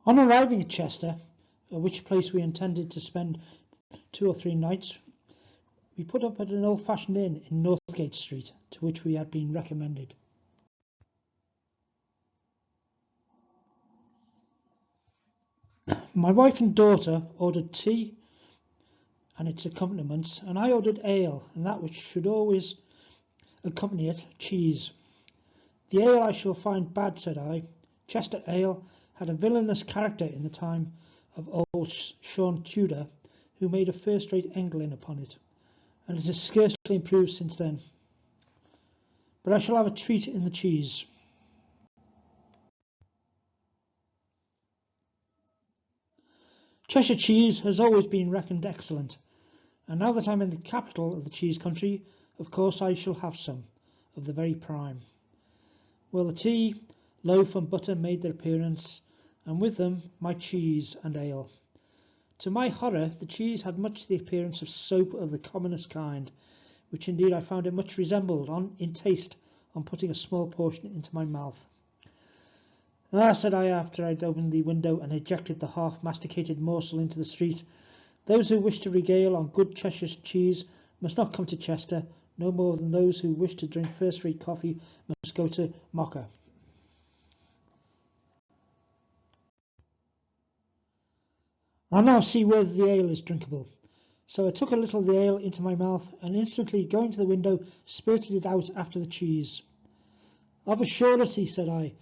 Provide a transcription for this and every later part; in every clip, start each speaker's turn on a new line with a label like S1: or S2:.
S1: On arriving at Chester, at which place we intended to spend 2 or 3 nights, we put up at an old-fashioned inn in Northgate Street, to which we had been recommended. My wife and daughter ordered tea and its accompaniments, and I ordered ale, and that which should always accompany it, cheese. The ale I shall find bad, said I. Chester ale had a villainous character in the time of old Sean Tudor, who made a first-rate Englyn upon it, and it has scarcely improved since then. But I shall have a treat in the cheese. Cheshire cheese has always been reckoned excellent, and now that I'm in the capital of the cheese country, of course I shall have some of the very prime. Well, the tea, loaf and butter made their appearance, and with them my cheese and ale. To my horror, the cheese had much the appearance of soap of the commonest kind, which indeed I found it much resembled in taste on putting a small portion into my mouth. Ah, said I, after I'd opened the window and ejected the half-masticated morsel into the street, those who wish to regale on good Cheshire cheese must not come to Chester, no more than those who wish to drink first-rate coffee must go to Mocha. I now see whether the ale is drinkable. So I took a little of the ale into my mouth, and instantly going to the window, spirted it out after the cheese. Of a surety, said I,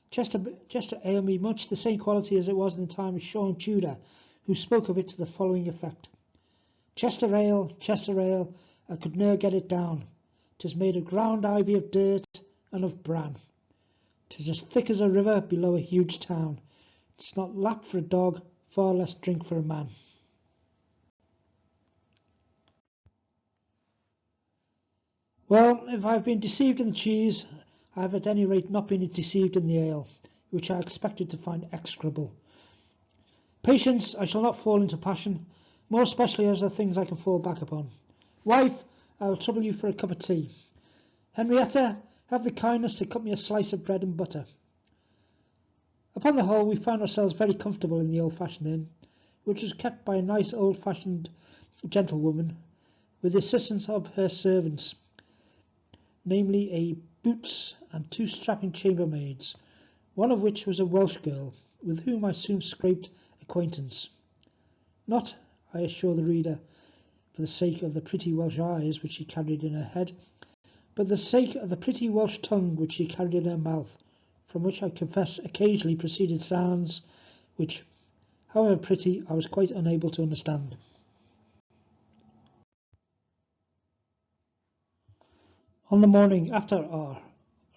S1: Chester ale be much the same quality as it was in the time of Sean Tudor, who spoke of it to the following effect. Chester ale, I could ne'er get it down. 'Tis made of ground ivy, of dirt, and of bran. 'Tis as thick as a river below a huge town. It's not lap for a dog, far less drink for a man. Well, if I have been deceived in the cheese, I have at any rate not been deceived in the ale, which I expected to find execrable. Patience, I shall not fall into passion, more especially as there are things I can fall back upon. Wife, I will trouble you for a cup of tea. Henrietta, have the kindness to cut me a slice of bread and butter. Upon the whole, we found ourselves very comfortable in the old-fashioned inn, which was kept by a nice old-fashioned gentlewoman, with the assistance of her servants, namely a boots and 2 strapping chambermaids, one of which was a Welsh girl, with whom I soon scraped acquaintance. Not, I assure the reader, for the sake of the pretty Welsh eyes which she carried in her head, but the sake of the pretty Welsh tongue which she carried in her mouth, from which I confess occasionally proceeded sounds which, however pretty, I was quite unable to understand. On the morning after our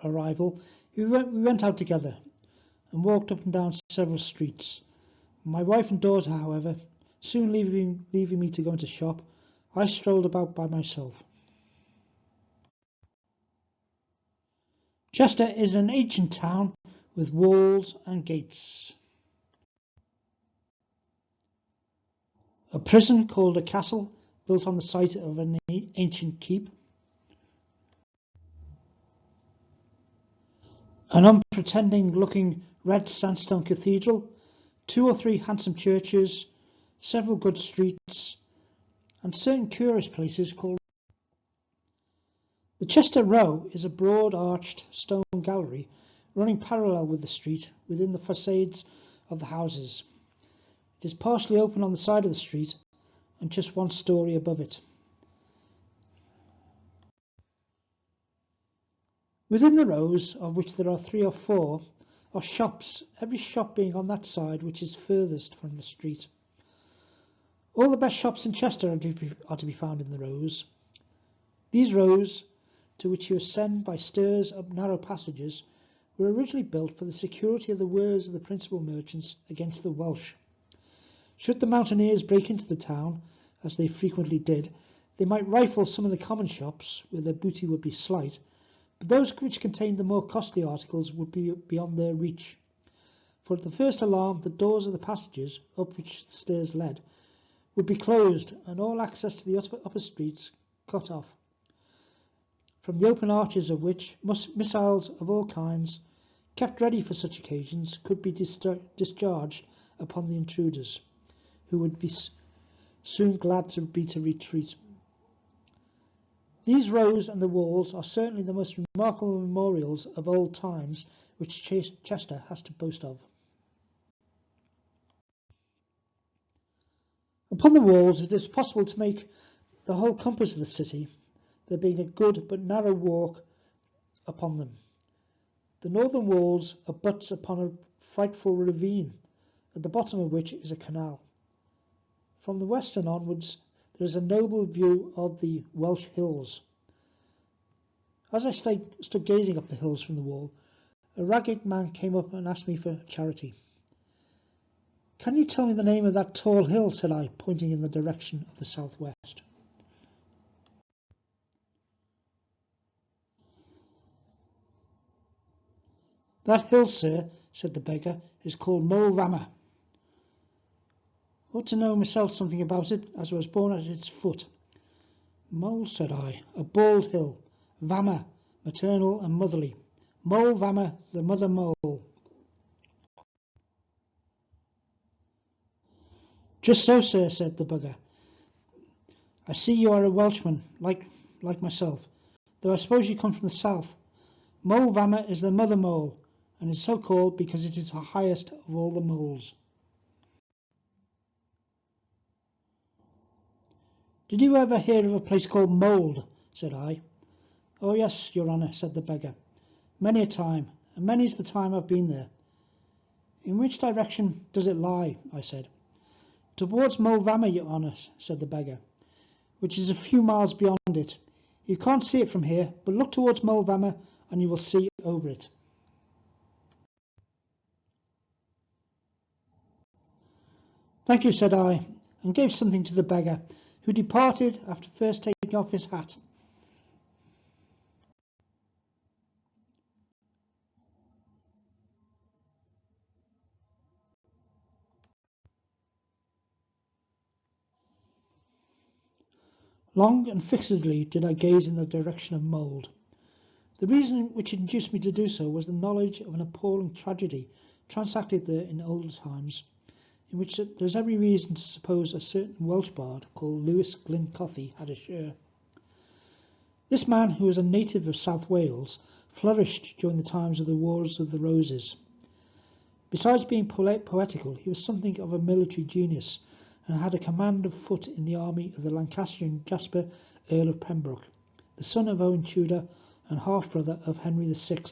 S1: arrival, we went out together and walked up and down several streets. My wife and daughter, however, soon leaving me to go into shop, I strolled about by myself. Chester is an ancient town with walls and gates. A prison called a castle, built on the site of an ancient keep. An unpretending-looking red sandstone cathedral, 2 or 3 handsome churches, several good streets, and certain curious places called. The Chester Row is a broad-arched stone gallery running parallel with the street within the facades of the houses. It is partially open on the side of the street and just 1 story above it. Within the rows, of which there are 3 or 4, are shops, every shop being on that side which is furthest from the street. All the best shops in Chester are to be found in the rows. These rows, to which you ascend by stairs up narrow passages, were originally built for the security of the wares of the principal merchants against the Welsh. Should the mountaineers break into the town, as they frequently did, they might rifle some of the common shops, where their booty would be slight, but those which contained the more costly articles would be beyond their reach. For at the first alarm, the doors of the passages, up which the stairs led, would be closed, and all access to the upper streets cut off, from the open arches of which missiles of all kinds, kept ready for such occasions, could be discharged upon the intruders, who would be soon glad to beat a retreat. These rows and the walls are certainly the most remarkable memorials of old times which Chester has to boast of. Upon the walls it is possible to make the whole compass of the city, there being a good but narrow walk upon them. The northern walls abuts upon a frightful ravine, at the bottom of which is a canal. From the west and onwards there is a noble view of the Welsh hills. As I stood gazing up the hills from the wall, a ragged man came up and asked me for charity. "Can you tell me the name of that tall hill?" said I, pointing in the direction of the southwest. "That hill, sir," said the beggar, "is called Moel Vammer. Ought to know myself something about it, as I was born at its foot." "Mole," said I, "a bald hill. Vammer, maternal and motherly. Moel Vammer, the mother mole." "Just so, sir," said the beggar. "I see you are a Welshman, like myself, though I suppose you come from the south. Moel Vammer is the mother mole, and is so called because it is the highest of all the moles." "Did you ever hear of a place called Mold?" said I. "Oh yes, your honour," said the beggar, "many a time, and many's the time I've been there." "In which direction does it lie?" I said. "Towards Moel Vammer, your honour," said the beggar, "which is a few miles beyond it. You can't see it from here, but look towards Moel Vammer and you will see over it." "Thank you," said I, and gave something to the beggar, who departed after first taking off his hat. Long and fixedly did I gaze in the direction of Mold. The reason which induced me to do so was the knowledge of an appalling tragedy transacted there in old times, in which there is every reason to suppose a certain Welsh bard called Lewis Glyn Cothi had a share. This man, who was a native of South Wales, flourished during the times of the Wars of the Roses. Besides being poetical, he was something of a military genius, and had a command of foot in the army of the Lancastrian Jasper, Earl of Pembroke, the son of Owen Tudor and half-brother of Henry VI.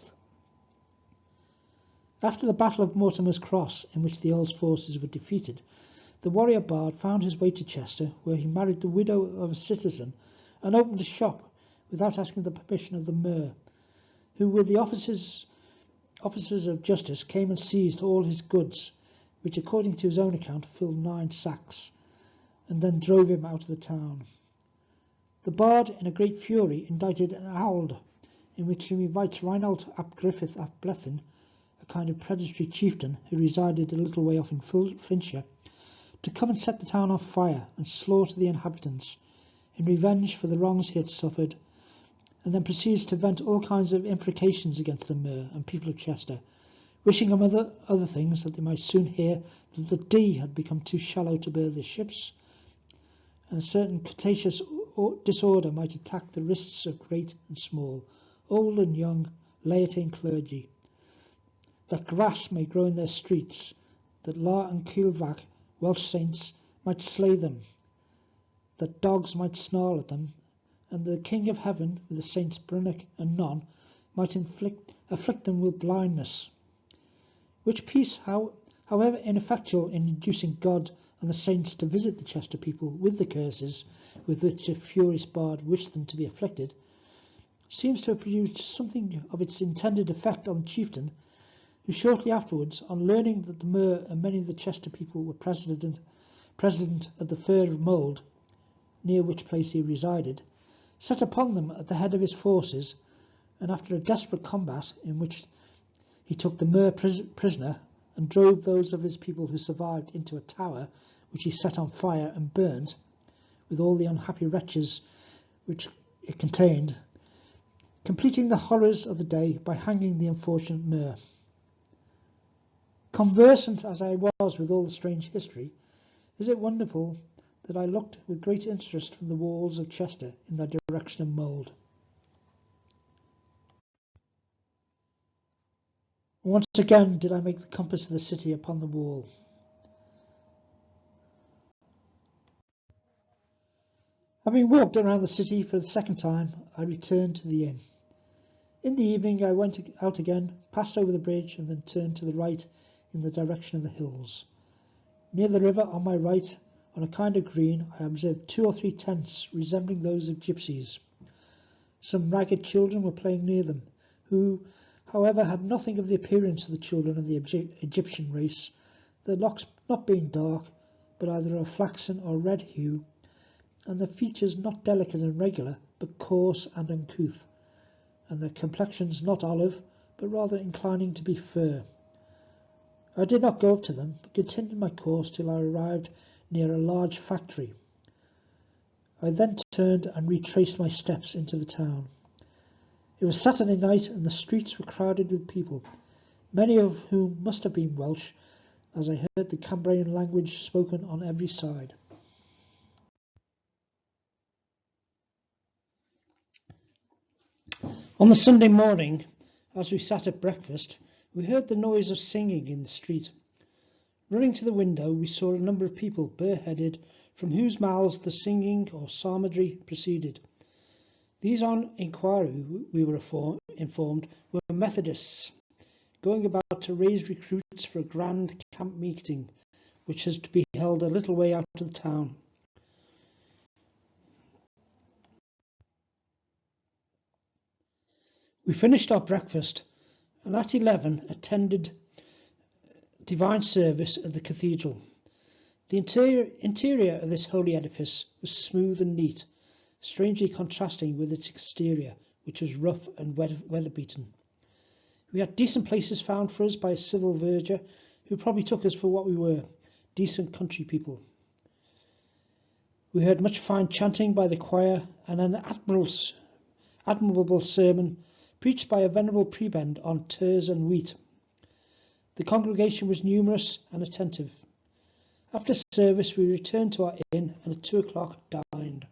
S1: After the Battle of Mortimer's Cross, in which the Earl's forces were defeated, the warrior bard found his way to Chester, where he married the widow of a citizen and opened a shop without asking the permission of the Mayor, who with the officers of justice came and seized all his goods, which according to his own account filled 9 sacks, and then drove him out of the town. The bard, in a great fury, indicted an auld, in which he invites Reinald ap Griffith ap Blethyn, a kind of predatory chieftain who resided a little way off in Flintshire, to come and set the town on fire and slaughter the inhabitants in revenge for the wrongs he had suffered, and then proceeds to vent all kinds of imprecations against the Mayor and people of Chester, wishing among other things that they might soon hear that the Dee had become too shallow to bear their ships, and a certain contagious disorder might attack the wrists of great and small, old and young, laity and clergy, that grass may grow in their streets, that Lar and Cilvach, Welsh saints, might slay them, that dogs might snarl at them, and the King of Heaven, with the saints Brynach and Non, might afflict them with blindness. Which piece, however ineffectual in inducing God and the saints to visit the Chester people with the curses with which the furious bard wished them to be afflicted, seems to have produced something of its intended effect on the chieftain, who shortly afterwards, on learning that the Mayor and many of the Chester people were present at the fair of Mold, near which place he resided, set upon them at the head of his forces, and after a desperate combat, in which he took the Mayor prisoner and drove those of his people who survived into a tower, which he set on fire and burnt, with all the unhappy wretches which it contained, completing the horrors of the day by hanging the unfortunate Mayor. Conversant as I was with all the strange history, is it wonderful that I looked with great interest from the walls of Chester in the direction of Mould? Once again did I make the compass of the city upon the wall. Having walked around the city for the second time, I returned to the inn. In the evening I went out again, passed over the bridge, and then turned to the right in the direction of the hills. Near the river on my right, on a kind of green, I observed 2 or 3 tents resembling those of gypsies. Some ragged children were playing near them, who, however, had nothing of the appearance of the children of the Egyptian race, their locks not being dark, but either of flaxen or red hue, and their features not delicate and regular, but coarse and uncouth, and their complexions not olive, but rather inclining to be fair. I did not go up to them, but continued my course till I arrived near a large factory. I then turned and retraced my steps into the town. It was Saturday night, and the streets were crowded with people, many of whom must have been Welsh, as I heard the Cambrian language spoken on every side. On the Sunday morning, as we sat at breakfast, we heard the noise of singing in the street. Running to the window, we saw a number of people bareheaded, from whose mouths the singing or psalmody proceeded. These, on inquiry, we were informed, were Methodists, going about to raise recruits for a grand camp meeting, which is to be held a little way out of the town. We finished our breakfast, and at 11 attended divine service at the cathedral. The interior of this holy edifice was smooth and neat, strangely contrasting with its exterior, which was rough and weather-beaten. We had decent places found for us by a civil verger, who probably took us for what we were, decent country people. We heard much fine chanting by the choir, and an admirable sermon preached by a venerable prebend on tares and wheat. The congregation was numerous and attentive. After service we returned to our inn, and at 2 o'clock dined.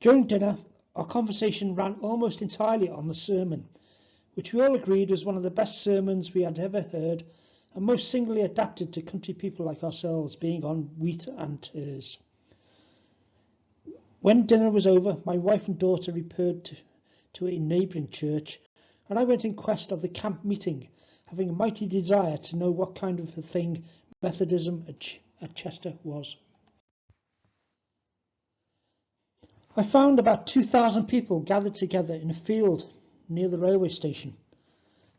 S1: During dinner, our conversation ran almost entirely on the sermon, which we all agreed was one of the best sermons we had ever heard, and most singularly adapted to country people like ourselves, being on wheat and tares. When dinner was over, my wife and daughter repaired to a neighbouring church, and I went in quest of the camp meeting, having a mighty desire to know what kind of a thing Methodism at Chester was. I found about 2,000 people gathered together in a field near the railway station.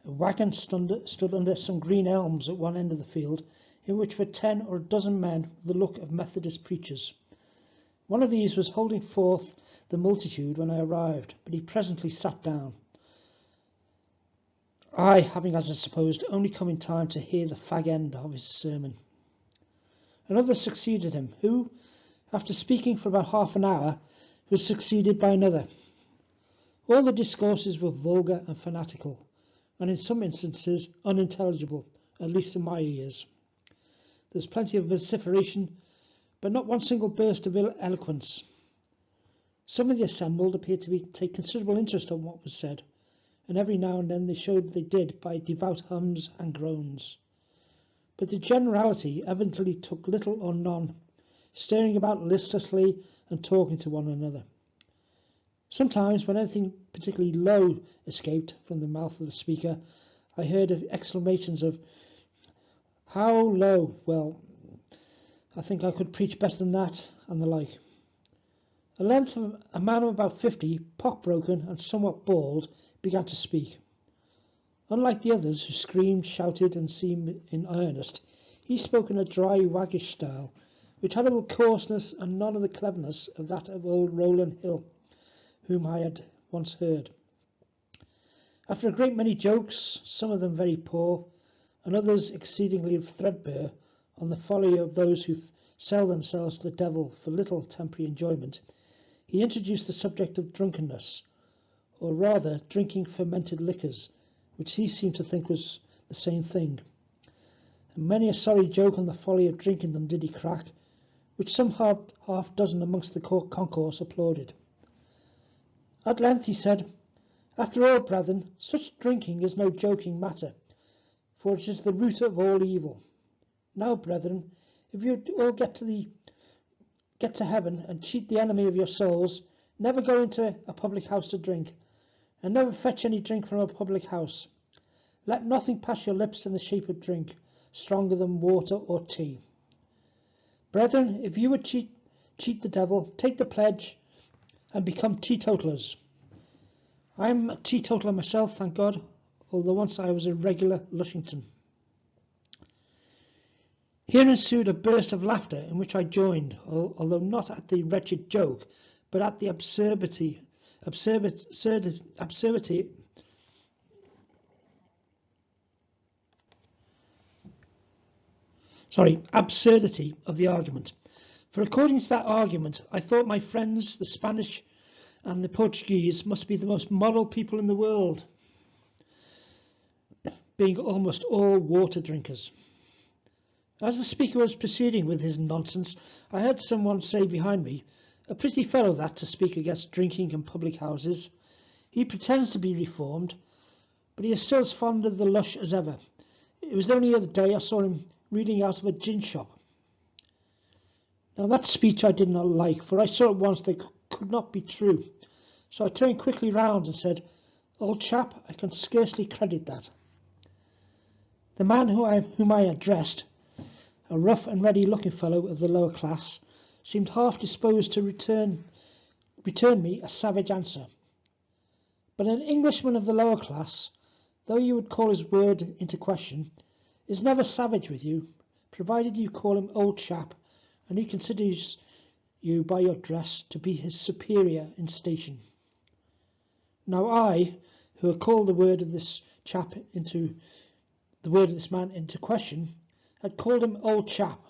S1: A wagon stood under some green elms at one end of the field, in which were 10 or a dozen men with the look of Methodist preachers. One of these was holding forth the multitude when I arrived, but he presently sat down, I having, as I supposed, only come in time to hear the fag end of his sermon. Another succeeded him, who, after speaking for about half an hour, was succeeded by another. All the discourses were vulgar and fanatical, and in some instances unintelligible, at least in my ears. There was plenty of vociferation, but not one single burst of eloquence. Some of the assembled appeared to take considerable interest in what was said, and every now and then they showed they did by devout hums and groans. But the generality evidently took little or none, staring about listlessly and talking to one another. Sometimes, when anything particularly low escaped from the mouth of the speaker, I heard exclamations of, "How low? Well, I think I could preach better than that," and the like. At length, a man of about 50, pock-broken and somewhat bald, began to speak. Unlike the others, who screamed, shouted, and seemed in earnest, he spoke in a dry, waggish style, which had all the coarseness and none of the cleverness of that of old Rowland Hill, whom I had once heard. After a great many jokes, some of them very poor, and others exceedingly threadbare, on the folly of those who sell themselves to the devil for little temporary enjoyment, he introduced the subject of drunkenness, or rather drinking fermented liquors, which he seemed to think was the same thing. And many a sorry joke on the folly of drinking them did he crack, which some half dozen amongst the concourse applauded. At length he said, "After all, brethren, such drinking is no joking matter, for it is the root of all evil. Now, brethren, if you all get to heaven and cheat the enemy of your souls, never go into a public house to drink, and never fetch any drink from a public house. Let nothing pass your lips in the shape of drink, stronger than water or tea. Brethren, if you would cheat the devil, take the pledge and become teetotalers. I am a teetotaler myself, thank God, although once I was a regular Lushington." Here ensued a burst of laughter in which I joined, although not at the wretched joke, but at the absurdity of the argument. For according to that argument, I thought my friends, the Spanish and the Portuguese, must be the most moral people in the world, being almost all water drinkers. As the speaker was proceeding with his nonsense, I heard someone say behind me, "A pretty fellow that, to speak against drinking and public houses. He pretends to be reformed, but he is still as fond of the lush as ever. It was only the other day I saw him reading out of a gin shop." Now that speech I did not like, for I saw at once that it could not be true. So I turned quickly round and said, "Old chap, I can scarcely credit that." The man whom I addressed, a rough and ready-looking fellow of the lower class, seemed half disposed to return me a savage answer. But an Englishman of the lower class, though you would call his word into question, is never savage with you, provided you call him old chap, and he considers you by your dress to be his superior in station. Now I, who had called the word of this man into question, had called him old chap,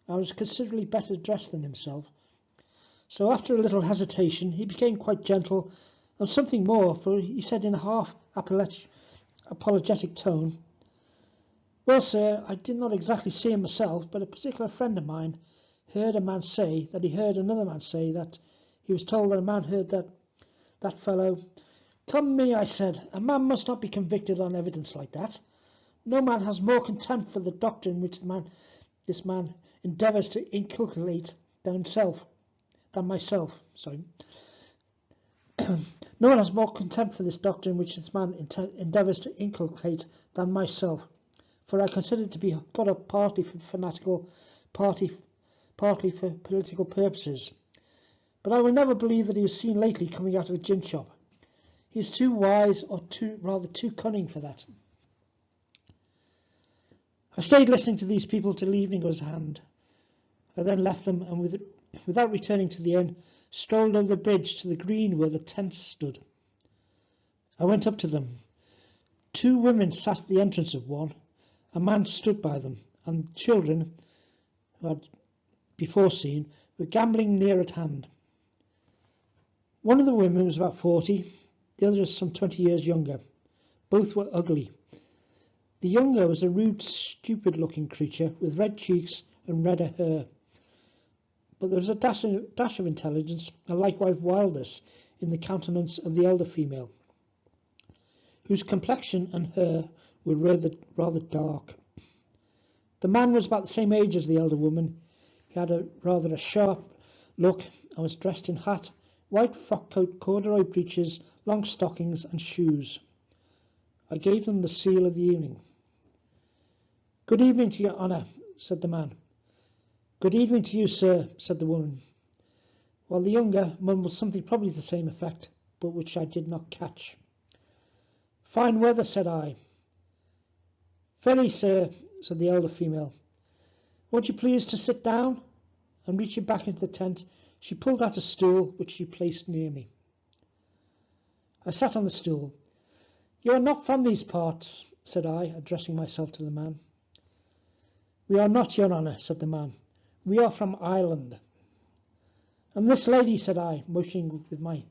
S1: and was considerably better dressed than himself. So after a little hesitation he became quite gentle, and something more, for he said in a half apologetic tone, "Well, sir, I did not exactly see him myself, but a particular friend of mine heard a man say that he heard another man say that he was told that a man heard that fellow—" "Come me," I said, "a man must not be convicted on evidence like that. No man has more contempt for the doctrine which this man endeavours to inculcate than myself. No one has more contempt for this doctrine which this man endeavours to inculcate than myself, for I consider it to be got up partly for fanatical, partly for political purposes. But I will never believe that he was seen lately coming out of a gin shop. He is too wise, or too cunning for that." I stayed listening to these people till evening was at hand. I then left them, and without returning to the inn, strolled over the bridge to the green where the tents stood. I went up to them. 2 women sat at the entrance of one. A man stood by them, and children, who I had before seen, were gambling near at hand. One of the women was about 40, the other was some 20 years younger. Both were ugly. The younger was a rude, stupid-looking creature with red cheeks and redder hair. But there was a dash of intelligence and likewise wildness in the countenance of the elder female, whose complexion and hair were rather dark. The man was about the same age as the elder woman. He had rather a sharp look and was dressed in hat, white frock coat, corduroy breeches, long stockings and shoes. I gave them the seal of the evening. "Good evening to your honour," said the man. "Good evening to you, sir," said the woman, while the younger mumbled something probably to the same effect, but which I did not catch. "Fine weather," said I. "Very, sir," said the elder female. "Won't you please to sit down?" And reaching back into the tent, she pulled out a stool which she placed near me. I sat on the stool. "You are not from these parts?" said I, addressing myself to the man. "We are not, your honour," said the man. "We are from Ireland." "And this lady," said I, motioning with my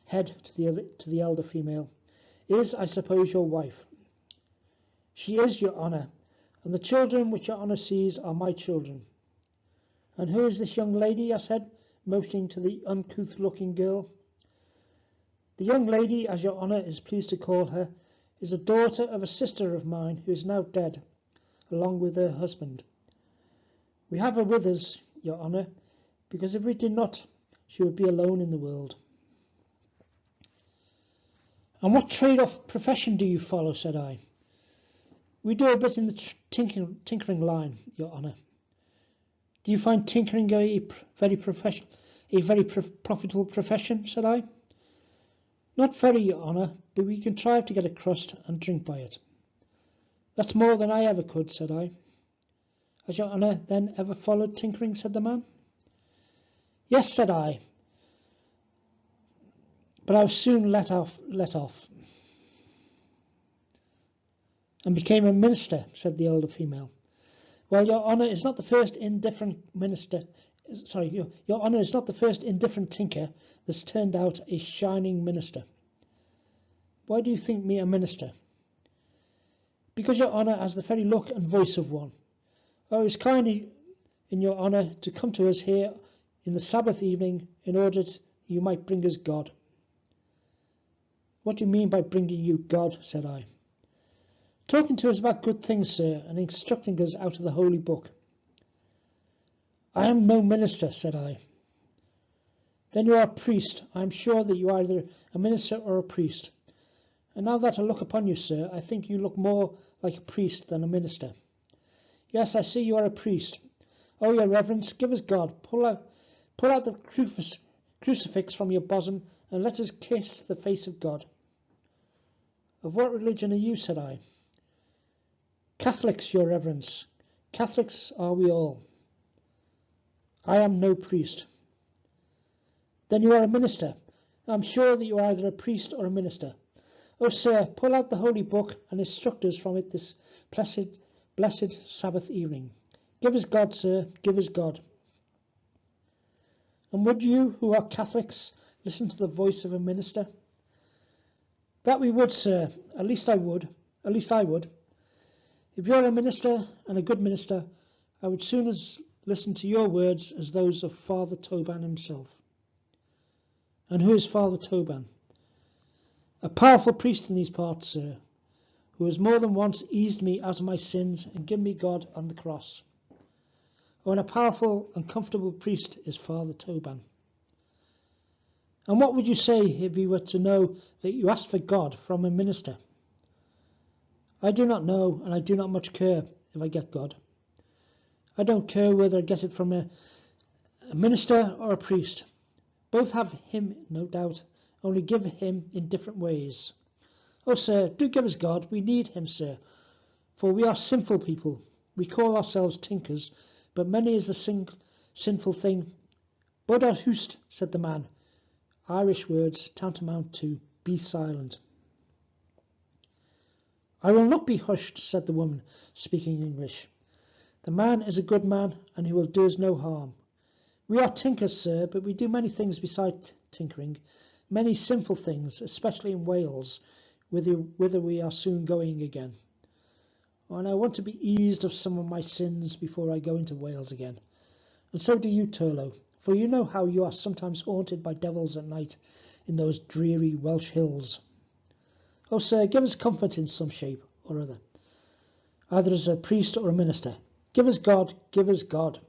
S1: head to the elder female, "is, I suppose, your wife?" She is, your honour, and the children which your honour sees are my children. And who is this young lady? I said, motioning to the uncouth-looking girl. The young lady, as your honour is pleased to call her, is the daughter of a sister of mine who is now dead, along with her husband. We have her with us, your honour, because if we did not, she would be alone in the world. And what trade or profession do you follow? Said I. We do a bit in the tinkering line, your honour. Do you find tinkering a very profitable profession? Said I. Not very, your honour, but we contrive to get a crust and drink by it. That's more than I ever could, said I. Has your honour then ever followed tinkering? Said the man. Yes, said I, but I was soon let off, and became a minister, said the elder female. Well, your honour is not the first indifferent your honour is not the first indifferent tinker that's turned out a shining minister. Why do you think me a minister? Because your honour has the very look and voice of one. I was kind in your honour to come to us here in the Sabbath evening in order that you might bring us God. What do you mean by bringing you God? Said I. Talking to us about good things, sir, and instructing us out of the holy book. I am no minister, said I. Then you are a priest. I am sure that you are either a minister or a priest. And now that I look upon you, sir, I think you look more like a priest than a minister. Yes, I see you are a priest. Oh, your reverence, give us God. Pull out the crucifix from your bosom and let us kiss the face of God. Of what religion are you? Said I. Catholics, your reverence. Catholics are we all. I am no priest. Then you are a minister. I am sure that you are either a priest or a minister. Oh, sir, pull out the holy book and instruct us from it this blessed Sabbath evening. Give us God, sir, give us God. And would you, who are Catholics, listen to the voice of a minister? That we would, sir. At least I would. If you're a minister, and a good minister, I would soon as listen to your words as those of Father Toban himself. And who is Father Toban? A powerful priest in these parts, sir, who has more than once eased me out of my sins and given me God on the cross. Oh, and a powerful and comfortable priest is Father Toban. And what would you say if you were to know that you asked for God from a minister? I do not know, and I do not much care if I get God. I don't care whether I get it from a minister or a priest. Both have him, no doubt, only give him in different ways. Oh, sir, do give us God. We need him, sir, for we are sinful people. We call ourselves tinkers, but many is the sinful thing. Bodar hust, said the man. Irish words tantamount to be silent. I will not be hushed, said the woman, speaking English. The man is a good man, and he will do us no harm. We are tinkers, sir, but we do many things besides tinkering, many sinful things, especially in Wales, whither we are soon going again. And I want to be eased of some of my sins before I go into Wales again. And so do you, Turlough, for you know how you are sometimes haunted by devils at night in those dreary Welsh hills. Oh, sir, give us comfort in some shape or other, either as a priest or a minister. Give us God, give us God.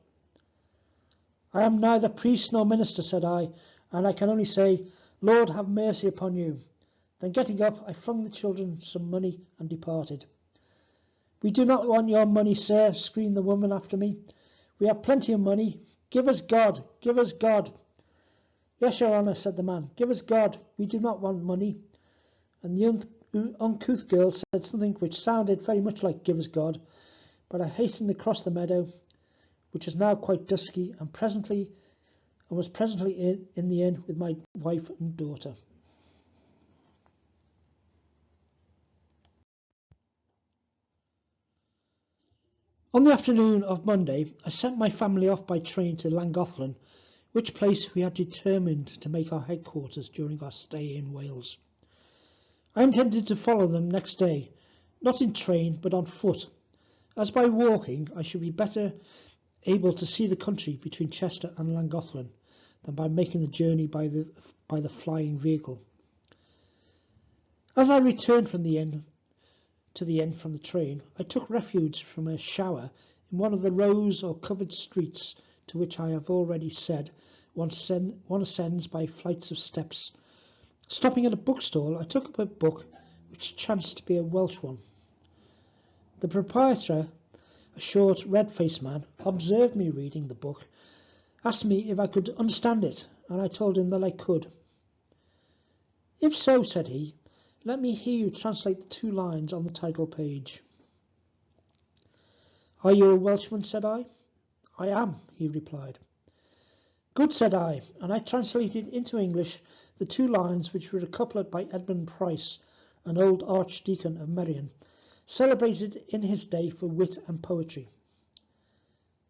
S1: I am neither priest nor minister, said I, and I can only say, Lord, have mercy upon you. Then getting up, I flung the children some money and departed. We do not want your money, sir, screamed the woman after me. We have plenty of money. Give us God, give us God. Yes, your honour, said the man, give us God. We do not want money. And the uncouth girl said something which sounded very much like give us God, but I hastened across the meadow, which is now quite dusky, and was presently in the inn with my wife and daughter. On the afternoon of Monday, I sent my family off by train to Llangollen, which place we had determined to make our headquarters during our stay in Wales. I intended to follow them next day, not in train, but on foot, as by walking I should be better able to see the country between Chester and Llangollen than by making the journey by the flying vehicle. As I returned from the inn from the train, I took refuge from a shower in one of the rows or covered streets to which I have already said one ascends by flights of steps. Stopping at a bookstall, I took up a book which chanced to be a Welsh one. The proprietor, a short, red-faced man, observed me reading the book, asked me if I could understand it, and I told him that I could. "If so," said he, "let me hear you translate the 2 lines on the title page." "Are you a Welshman?" said I. "I am," he replied. "Good," said I, and I translated into English the 2 lines which were a couplet by Edmund Price, an old Archdeacon of Merion, celebrated in his day for wit and poetry.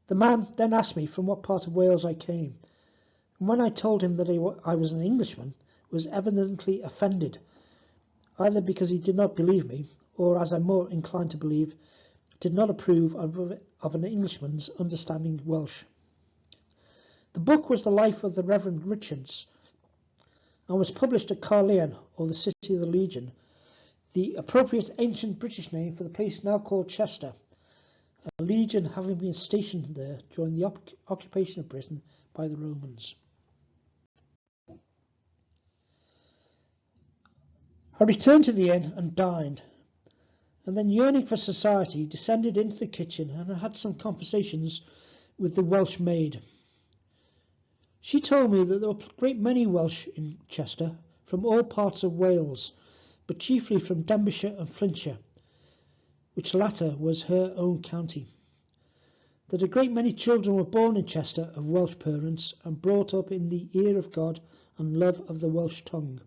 S1: The man then asked me from what part of Wales I came, and when I told him that I was an Englishman, was evidently offended, either because he did not believe me, or, as I'm more inclined to believe, did not approve of an Englishman's understanding Welsh. The book was the life of the Reverend Richards, and was published at Caerleon, or the City of the Legion, the appropriate ancient British name for the place now called Chester, a legion having been stationed there during the occupation of Britain by the Romans. I returned to the inn and dined, and then, yearning for society, descended into the kitchen and had some conversations with the Welsh maid. She told me that there were a great many Welsh in Chester, from all parts of Wales, but chiefly from Denbighshire and Flintshire, which latter was her own county. That a great many children were born in Chester of Welsh parents and brought up in the ear of God and love of the Welsh tongue.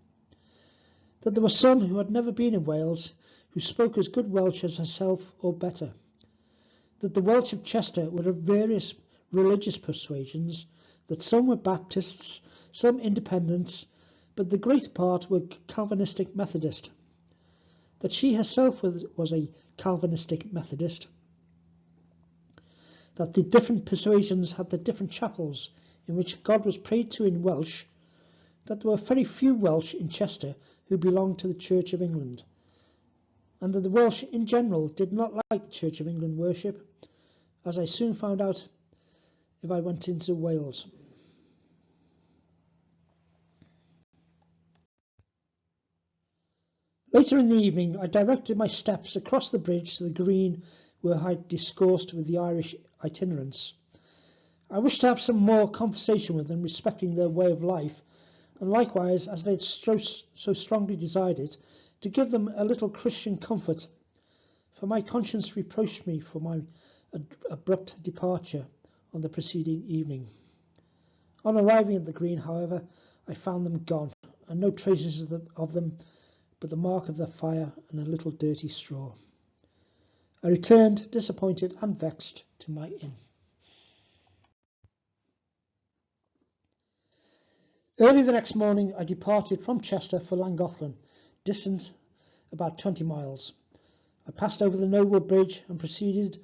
S1: That there were some who had never been in Wales, who spoke as good Welsh as herself or better. That the Welsh of Chester were of various religious persuasions, that some were Baptists, some Independents, but the greater part were Calvinistic Methodist. That she herself was a Calvinistic Methodist. That the different persuasions had their different chapels in which God was prayed to in Welsh. That there were very few Welsh in Chester who belonged to the Church of England, and that the Welsh in general did not like the Church of England worship, as I soon found out if I went into Wales. Later in the evening, I directed my steps across the bridge to the green where I had discoursed with the Irish itinerants. I wished to have some more conversation with them respecting their way of life, and likewise, as they had so strongly desired it, to give them a little Christian comfort, for my conscience reproached me for my abrupt departure on the preceding evening. On arriving at the green, however, I found them gone, and no traces of them but the mark of the fire and a little dirty straw. I returned, disappointed and vexed, to my inn. Early the next morning I departed from Chester for Llangollen, distant about 20 miles. I passed over the Noble Bridge and proceeded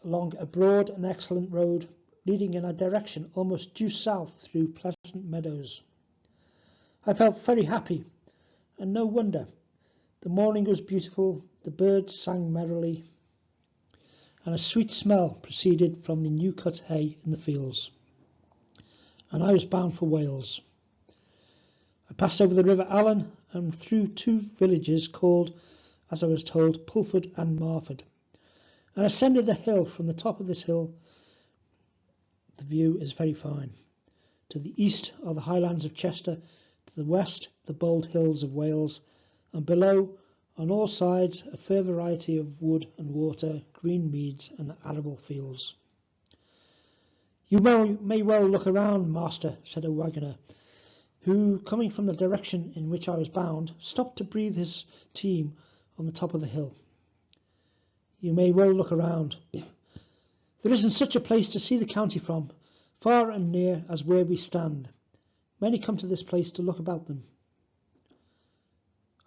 S1: along a broad and excellent road, leading in a direction almost due south through pleasant meadows. I felt very happy, and no wonder. The morning was beautiful, the birds sang merrily, and a sweet smell proceeded from the new-cut hay in the fields. And I was bound for Wales. I passed over the River Allen and through 2 villages called, as I was told, Pulford and Marford, and ascended a hill. From the top of this hill the view is very fine. To the east are the highlands of Chester, to the west the bold hills of Wales, and below, on all sides, a fair variety of wood and water, green meads and arable fields. "You may well look around, master," said a waggoner, who, coming from the direction in which I was bound, stopped to breathe his team on the top of the hill. "You may well look around. There isn't such a place to see the county from, far and near, as where we stand. Many come to this place to look about them."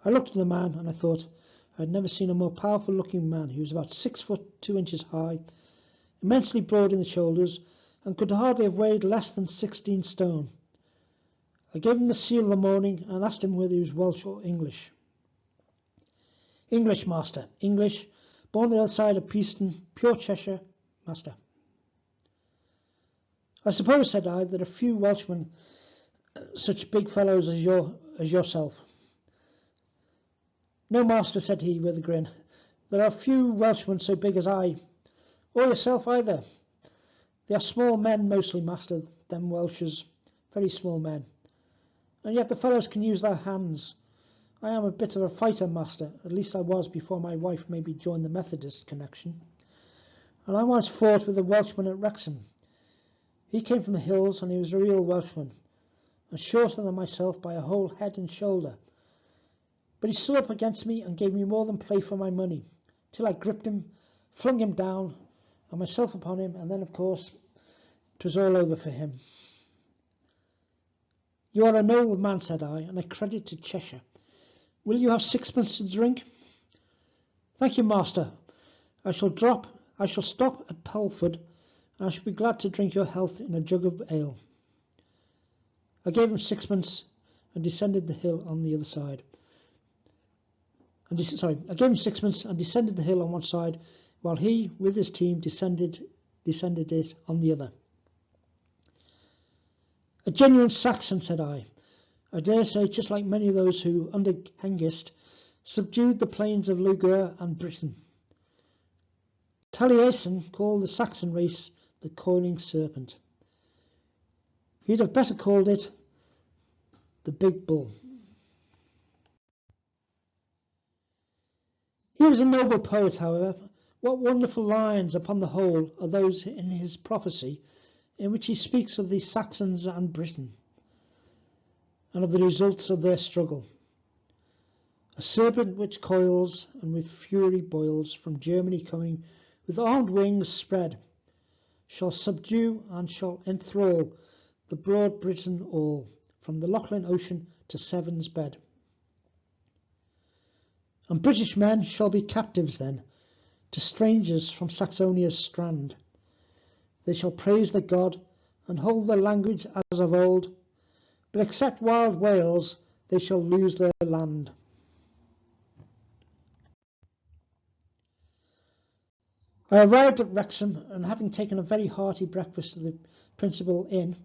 S1: I looked at the man, and I thought, I had never seen a more powerful-looking man. He was about 6 foot 2 inches high, immensely broad in the shoulders, and could hardly have weighed less than 16 stone. I gave him the seal of the morning and asked him whether he was Welsh or English. English, master. English. Born on the other side of Peaston, pure Cheshire, master. I suppose, said I, that a few Welshmen, such big fellows as yourself. No, master, said he with a grin. There are few Welshmen so big as I, or yourself either. They are small men mostly, master, them Welshers, very small men. And yet the fellows can use their hands. I am a bit of a fighter, master, at least I was before my wife maybe joined the Methodist connection. And I once fought with a Welshman at Wrexham. He came from the hills and he was a real Welshman, and shorter than myself by a whole head and shoulder. But he stood up against me and gave me more than play for my money, till I gripped him, flung him down, and myself upon him, and then, of course, 'twas all over for him. You are a noble man, said I, and a credit to Cheshire. Will you have sixpence to drink? Thank you, master. I shall stop at Pelford, and I shall be glad to drink your health in a jug of ale. I gave him sixpence and descended the hill on the other side. I gave him sixpence and descended the hill on one side, while he, with his team, descended it on the other. A genuine Saxon, said I dare say just like many of those who, under Hengist, subdued the plains of Lugur and Britain. Taliesin called the Saxon race the coiling serpent. He'd have better called it the big bull. He was a noble poet, however. What wonderful lines upon the whole are those in his prophecy, in which he speaks of the Saxons and Britain, and of the results of their struggle. A serpent which coils and with fury boils, from Germany coming, with armed wings spread, shall subdue and shall enthrall the broad Britain all, from the Lochlin Ocean to Severn's bed. And British men shall be captives then, to strangers from Saxonia's strand. They shall praise their God, and hold their language as of old, but except wild Wales, they shall lose their land. I arrived at Wrexham, and having taken a very hearty breakfast at the principal inn,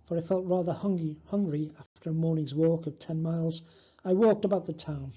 S1: for I felt rather hungry after a morning's walk of 10 miles, I walked about the town.